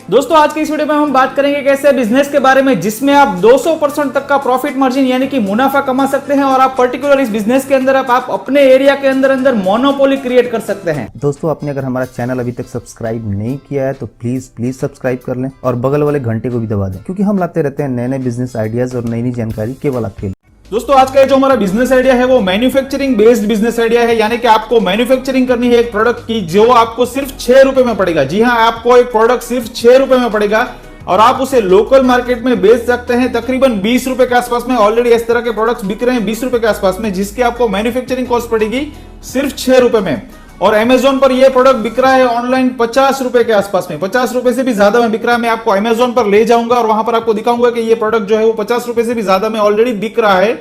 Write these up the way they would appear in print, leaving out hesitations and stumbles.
दोस्तों आज की इस वीडियो में हम बात करेंगे एक ऐसे बिजनेस के बारे में जिसमें आप 200% तक का प्रॉफिट मार्जिन यानी कि मुनाफा कमा सकते हैं और आप पर्टिकुलर इस बिजनेस के अंदर आप अपने एरिया के अंदर मोनोपोली क्रिएट कर सकते हैं। दोस्तों आपने अगर हमारा चैनल अभी तक सब्सक्राइब नहीं किया है तो प्लीज सब्सक्राइब कर लें और बगल वाले घंटे को भी दबा दें, क्योंकि हम लाते रहते हैं नए नए बिजनेस आइडियाज और नई नई जानकारी केवल आपके लिए। दोस्तों आज का जो हमारा बिजनेस आइडिया है वो मैन्युफैक्चरिंग बेस्ड बिजनेस आइडिया है, यानी कि आपको मैन्युफैक्चरिंग करनी है एक प्रोडक्ट की जो आपको सिर्फ 6 रुपए में पड़ेगा। जी हाँ, आपको एक प्रोडक्ट सिर्फ 6 रुपए में पड़ेगा और आप उसे लोकल मार्केट में बेच सकते हैं तकरीबन 20 रुपए के आसपास में। ऑलरेडी इस तरह के प्रोडक्ट्स बिक रहे हैं 20 रुपए के आसपास में, जिसकी आपको मैन्युफैक्चरिंग कॉस्ट पड़ेगी सिर्फ 6 रुपए में। और अमेजोन पर यह प्रोडक्ट बिक रहा है ऑनलाइन 50 रुपए के आसपास में, 50 रुपए से भी ज्यादा में बिक रहा है। मैं आपको अमेजोन पर ले जाऊंगा और वहां पर आपको दिखाऊंगा कि ये प्रोडक्ट जो है वो 50 रुपए से भी ज्यादा में ऑलरेडी बिक रहा है,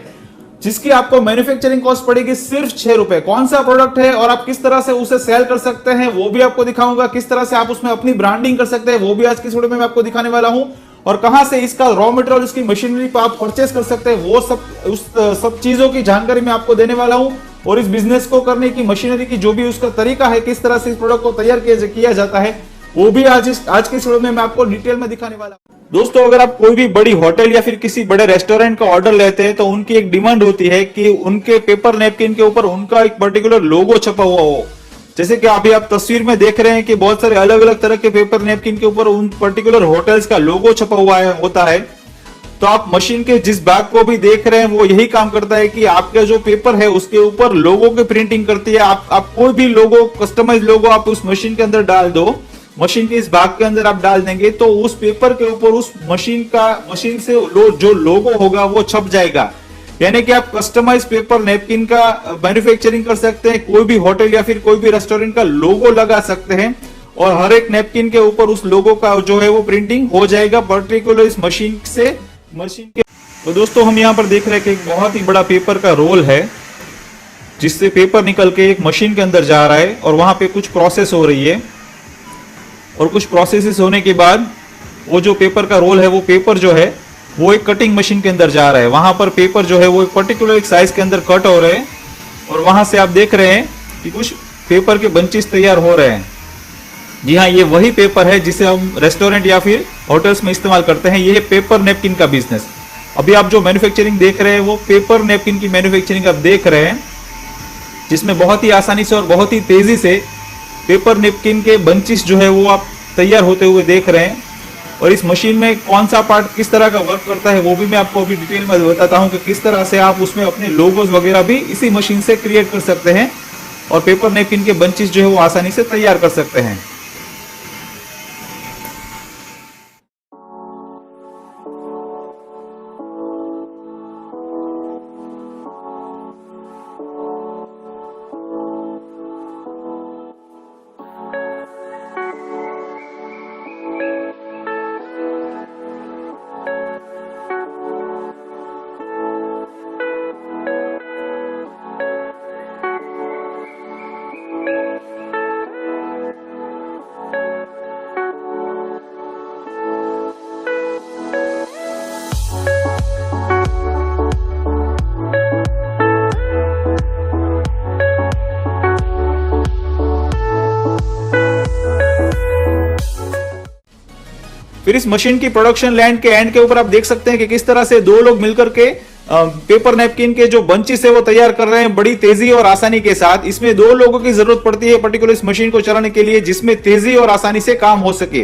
जिसकी आपको मैन्युफैक्चरिंग कॉस्ट पड़ेगी सिर्फ 6 रुपए। कौन सा प्रोडक्ट है और आप किस तरह से उसे सेल कर सकते हैं वो भी आपको दिखाऊंगा। किस तरह से आप उसमें अपनी ब्रांडिंग कर सकते हैं वो भी आज की वीडियो में मैं आपको दिखाने वाला हूं। और कहां से इसका रॉ मटेरियल, इसकी मशीनरी पर आप परचेस कर सकते हैं वो सब चीजों की जानकारी मैं आपको देने वाला हूं। और इस बिजनेस को करने की मशीनरी की जो भी उसका तरीका है, किस तरह से इस प्रोडक्ट को तैयार किया जाता है, वो भी आज की वीडियो में मैं आपको डिटेल में दिखाने वाला हूं। दोस्तों अगर आप कोई भी बड़ी होटल या फिर किसी बड़े रेस्टोरेंट का ऑर्डर लेते हैं तो उनकी एक डिमांड होती है कि उनके पेपर नैपकिन के ऊपर उनका एक पर्टिकुलर लोगो छपा हुआ हो। जैसे कि अभी आप तस्वीर में देख रहे हैं कि बहुत सारे अलग अलग तरह के पेपर नैपकिन के ऊपर उन पर्टिकुलर होटल्स का लोगो छपा हुआ होता है। तो आप मशीन के जिस भाग को भी देख रहे हैं वो यही काम करता है कि आपका जो पेपर है उसके ऊपर लोगो की प्रिंटिंग करती है। आप कोई भी लोगो, कस्टमाइज लोगो आप उस मशीन के अंदर डाल दो, मशीन के इस भाग के अंदर आप डाल देंगे तो उस पेपर के ऊपर उस मशीन से जो लोगो होगा वो छप जाएगा। यानी कि आप कस्टमाइज पेपर नैपकिन का मैन्युफैक्चरिंग कर सकते हैं, कोई भी होटल या फिर कोई भी रेस्टोरेंट का लोगो लगा सकते हैं और हर एक नैपकिन के ऊपर उस लोगो का जो है वो प्रिंटिंग हो जाएगा पर्टिकुलर इस मशीन के। तो दोस्तों हम यहाँ पर देख रहे हैं कि एक बहुत ही बड़ा पेपर का रोल है जिससे पेपर निकल के एक मशीन के अंदर जा रहा है और वहां पे कुछ प्रोसेस हो रही है और कुछ प्रोसेसेस होने के बाद वो जो पेपर का रोल है वो पेपर जो है वो एक कटिंग मशीन के अंदर जा रहा है। वहां पर पेपर जो है वो एक पर्टिकुलर एक साइज के अंदर कट हो रहे हैं और वहां से आप देख रहे हैं कि कुछ पेपर के बंचेस तैयार हो रहे हैं। जी हाँ, ये वही पेपर है जिसे हम रेस्टोरेंट या फिर होटल्स में इस्तेमाल करते हैं। ये पेपर नैपकिन का बिजनेस। अभी आप जो मैन्युफैक्चरिंग देख रहे हैं वो पेपर नैपकिन की मैन्युफैक्चरिंग आप देख रहे हैं, जिसमें बहुत ही आसानी से और बहुत ही तेजी से पेपर नैपकिन के बंचेस जो है वो आप तैयार होते हुए देख रहे हैं। और इस मशीन में कौन सा पार्ट किस तरह का वर्क करता है वो भी मैं आपको अभी डिटेल में बताता हूं कि किस तरह से आप उसमें अपने लोगोस वगैरह भी इसी मशीन से क्रिएट कर सकते हैं और पेपर नैपकिन के बंचेस जो है वो आसानी से तैयार कर सकते हैं। फिर इस मशीन की प्रोडक्शन लैंड के एंड के ऊपर आप देख सकते हैं कि किस तरह से दो लोग मिलकर के पेपर नैपकिन के जो बंचेस है वो तैयार कर रहे हैं बड़ी तेजी और आसानी के साथ। इसमें 2 लोगों की जरूरत पड़ती है पर्टिकुलर इस मशीन को चलाने के लिए, जिसमें तेजी और आसानी से काम हो सके।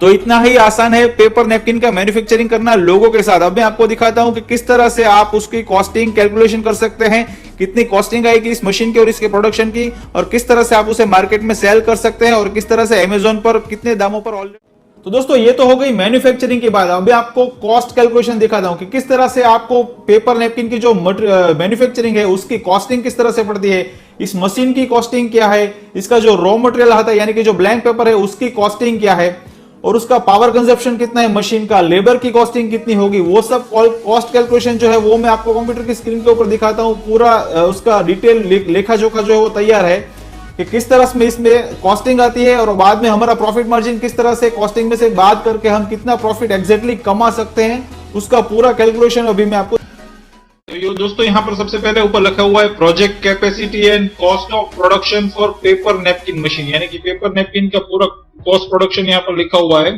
तो इतना ही आसान है पेपर नैपकिन का मैन्युफैक्चरिंग करना लोगों के साथ। अब मैं आपको दिखाता हूं कि किस तरह से आप उसकी कॉस्टिंग कैलकुलेशन कर सकते हैं, कितनी कॉस्टिंग आएगी इस मशीन की और इसके प्रोडक्शन की, और किस तरह से आप उसे मार्केट में सेल कर सकते हैं और किस तरह से अमेजोन पर कितने दामों पर ऑलरेडी। तो दोस्तों ये तो हो गई मैन्युफैक्चरिंग की बात। अभी आपको कॉस्ट कैलकुलेशन दिखाता हूं कि किस तरह से आपको पेपर नैपकिन की जो मैन्युफैक्चरिंग है उसकी कॉस्टिंग किस तरह से पड़ती है, इस मशीन की कॉस्टिंग क्या है, इसका जो रॉ मटेरियल आता है यानी कि जो ब्लैंक पेपर है उसकी कॉस्टिंग क्या है, और उसका पावर कंजप्शन कितना है मशीन का, लेबर की कॉस्टिंग कितनी होगी, वो सब कॉस्ट कैलकुलेशन जो है वो मैं आपको कंप्यूटर की स्क्रीन के ऊपर दिखाता हूं। पूरा उसका डिटेल लेखा जोखा जो है वो तैयार है कि किस तरह से इसमें कॉस्टिंग आती है और बाद में हमारा प्रॉफिट मार्जिन किस तरह से कॉस्टिंग में से बात करके हम कितना प्रॉफिट एग्जैक्टली कमा सकते हैं, उसका पूरा कैलकुलेशन अभी मैं आपको। तो दोस्तों यहाँ पर सबसे पहले ऊपर लिखा हुआ है project capacity and cost of production for paper napkin machine, यानी कि पेपर नेपकिन का पूरा कॉस्ट प्रोडक्शन यहाँ पर लिखा हुआ है,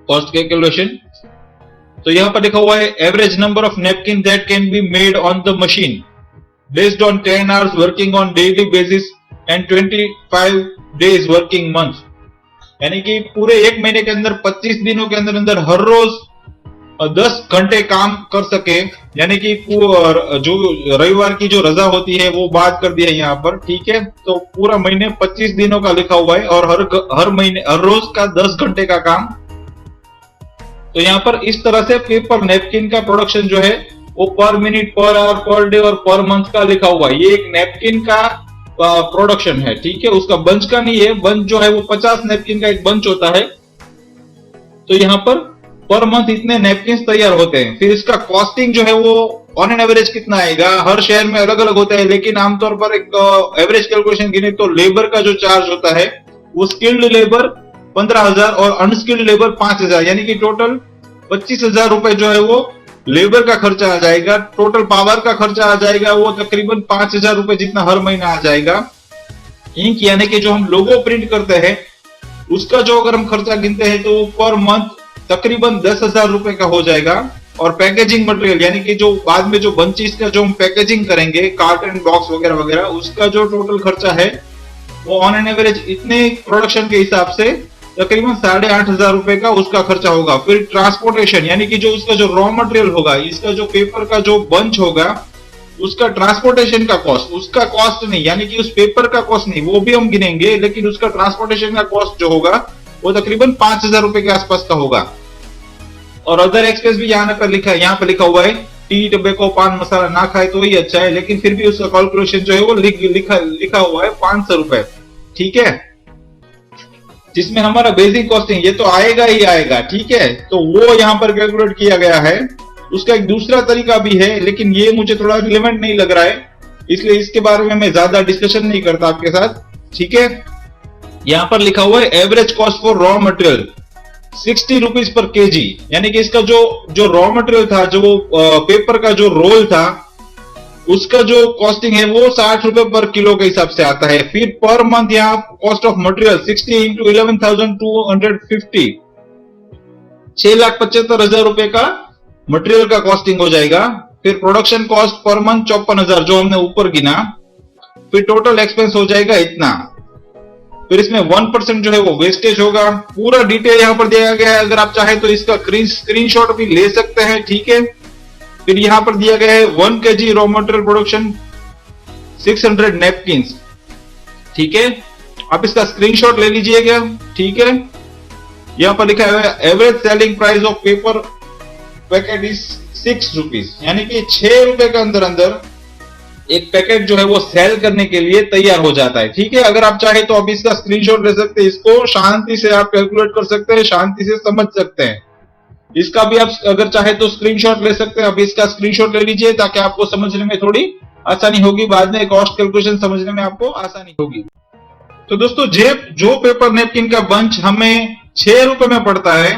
कॉस्ट कैलकुलेशन। तो यहाँ पर लिखा हुआ है average number of napkin that can be made on the machine based on 10 hours working on daily basis and 25 days working month, यानी कि पूरे एक महीने के अंदर 25 दिनों के अंदर अंदर हर रोज 10 घंटे काम कर सके, यानी कि जो रविवार की जो रजा होती है वो बात कर दिया यहाँ पर, ठीक है। तो पूरा महीने 25 दिनों का लिखा हुआ है और हर महीने हर रोज का 10 घंटे का काम। तो यहाँ पर इस तरह से पेपर नेपकिन का प्रोडक्शन जो है वो पर minute, per hour, per day और पर मंथ का लिखा हुआ है। ये एक नेपकिन का प्रोडक्शन है, ठीक है, उसका बंच का नहीं है। बंच जो है वो 50 नेपकिन का एक बंच होता है। तो यहाँ पर मंथ इतने नेपकिन तैयार होते हैं। फिर इसका कॉस्टिंग जो है वो ऑन एन एवरेज कितना आएगा, हर शहर में अलग अलग होता है, लेकिन आमतौर पर एक एवरेज कैलकुलेशन गिने तो लेबर का जो चार्ज होता है वो स्किल्ड लेबर 15,000 और अनस्किल्ड लेबर 5,000, यानी कि टोटल 25,000 रुपए जो है वो लेबर का खर्चा आ जाएगा। टोटल पावर का खर्चा आ जाएगा वो तकरीबन 5,000 रुपए जितना हर महीना आ जाएगा। इंक यानी कि जो हम लोगो प्रिंट करते हैं उसका जो अगर हम खर्चा गिनते हैं तो पर मंथ तकरीबन 10,000 रुपए का हो जाएगा। और पैकेजिंग मटेरियल यानी कि जो बाद में जो बंचेस का जो हम पैकेजिंग करेंगे, कार्टन बॉक्स वगैरह वगैरह, उसका जो टोटल खर्चा है वो ऑन एन एवरेज इतने प्रोडक्शन के हिसाब से तकरीबन 8,500 रुपए का उसका खर्चा होगा। फिर ट्रांसपोर्टेशन यानी कि जो उसका जो रॉ मटेरियल होगा, इसका जो पेपर का जो बंच होगा उसका ट्रांसपोर्टेशन का कॉस्ट, उसका कॉस्ट नहीं, यानी कि उस पेपर का कॉस्ट नहीं, वो भी हम गिनेंगे, लेकिन उसका ट्रांसपोर्टेशन का कॉस्ट जो होगा वो तकरीबन 5,000 रुपए के आसपास का होगा। और अदर एक्सपेंस भी यहाँ पर लिखा हुआ है, टी, टबैको, पान मसाला ना खाए तो ही अच्छा है, लेकिन फिर भी उसका कैलकुलेशन जो है वो लिखा हुआ है 500 रुपए, ठीक है, जिसमें हमारा बेसिक कॉस्टिंग ये तो आएगा ही आएगा, ठीक है। तो वो यहाँ पर कैलकुलेट किया गया है। उसका एक दूसरा तरीका भी है, लेकिन ये मुझे थोड़ा रिलेवेंट नहीं लग रहा है, इसलिए इसके बारे में मैं ज्यादा डिस्कशन नहीं करता आपके साथ, ठीक है। यहाँ पर लिखा हुआ है average cost for raw material 60 rupees per KG, यानी कि इसका जो रॉ मटेरियल था, जो पेपर का जो रोल था, उसका जो कॉस्टिंग है वो 60 रुपए पर किलो के हिसाब से आता है। फिर पर मंथ यहाँ कॉस्ट ऑफ मटेरियल 60 इंटू 11,250, 6,75,000 रुपए का मटेरियल का कॉस्टिंग हो जाएगा। फिर प्रोडक्शन कॉस्ट पर मंथ 54,000 जो हमने ऊपर गिना। फिर टोटल एक्सपेंस हो जाएगा इतना। फिर इसमें 1% जो है वो वेस्टेज होगा। पूरा डिटेल यहाँ पर दिया गया है, अगर आप चाहे तो इसका स्क्रीनशॉट भी ले सकते हैं, ठीक है। फिर यहाँ पर दिया गया है 1 kg raw material production 600 napkins, ठीक है, आप इसका स्क्रीनशॉट ले लीजिएगा, ठीक है। यहाँ पर लिखा है average selling price of paper packet is 6 rupees, यानी कि 6 रुपए के अंदर अंदर एक पैकेट जो है वो सेल करने के लिए तैयार हो जाता है, ठीक है। अगर आप चाहे तो आप इसका स्क्रीनशॉट ले सकते हैं, इसको शांति से आप कैलकुलेट कर सकते हैं, शांति से समझ सकते हैं। इसका भी आप अगर चाहे तो स्क्रीनशॉट ले सकते हैं। आप इसका स्क्रीनशॉट ले लीजिए ताकि आपको समझने में थोड़ी आसानी होगी, बाद में कॉस्ट कैलकुलेशन समझने में आपको आसानी होगी। तो दोस्तों जो पेपर नेपकिन का बंच हमें 6 रुपए में पड़ता है,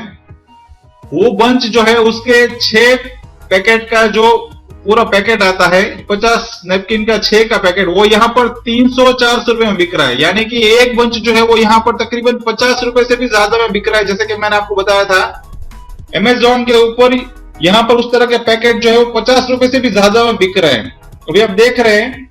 वो बंच जो है उसके 6 पैकेट का जो पूरा पैकेट आता है, 50 नेपकिन का 6 का पैकेट, वो यहाँ पर 300-400 रुपए में बिक रहा है, यानी कि एक बंच जो है वो यहाँ पर तकरीबन 50 रुपए से भी ज्यादा में बिक रहा है। जैसे कि मैंने आपको बताया था, अमेज़न के ऊपर यहाँ पर उस तरह के पैकेट जो है वो 50 रुपए से भी ज्यादा में बिक रहे हैं। अभी आप देख रहे हैं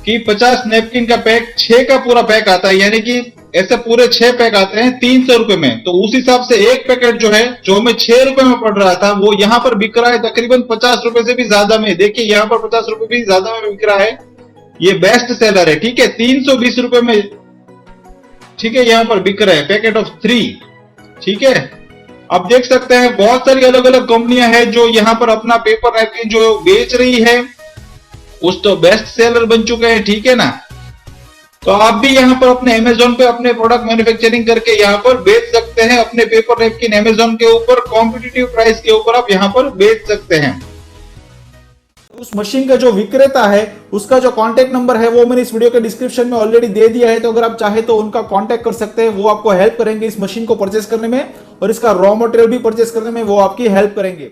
कि 50 नेपकिन का पैक 6 का पूरा पैक आता है, यानी कि ऐसे पूरे 6 पैक आते हैं 300 रुपए में। तो उस हिसाब से एक पैकेट जो है जो हमें 6 रुपए में पड़ रहा था, वो यहाँ पर बिक रहा है तकरीबन 50 रुपए से भी ज्यादा में। देखिए यहाँ पर 50 रुपए भी ज्यादा में बिक रहा है, ये बेस्ट सेलर है, ठीक है। 320 रुपए में, ठीक है, यहाँ पर बिक रहा है पैकेट ऑफ 3, ठीक है। आप देख सकते हैं बहुत सारी अलग अलग कंपनियां हैं जो यहाँ पर अपना पेपर नैपकिन जो बेच रही है, उस तो बेस्ट सेलर बन चुके हैं, ठीक है ना। तो आप भी यहाँ पर अपने अमेज़न पे अपने प्रोडक्ट मैन्युफैक्चरिंग करके यहाँ पर बेच सकते हैं। अपने पेपर नैपकिन अमेज़न के ऊपर कॉम्पिटिटिव प्राइस के ऊपर आप यहाँ पर बेच सकते हैं। उस मशीन का जो विक्रेता है उसका जो कांटेक्ट नंबर है वो मैंने इस वीडियो के डिस्क्रिप्शन में ऑलरेडी दे दिया है, तो अगर आप चाहे तो उनका कांटेक्ट कर सकते हैं। वो आपको हेल्प करेंगे इस मशीन को परचेस करने में, और इसका रॉ मटेरियल भी परचेस करने में वो आपकी हेल्प करेंगे।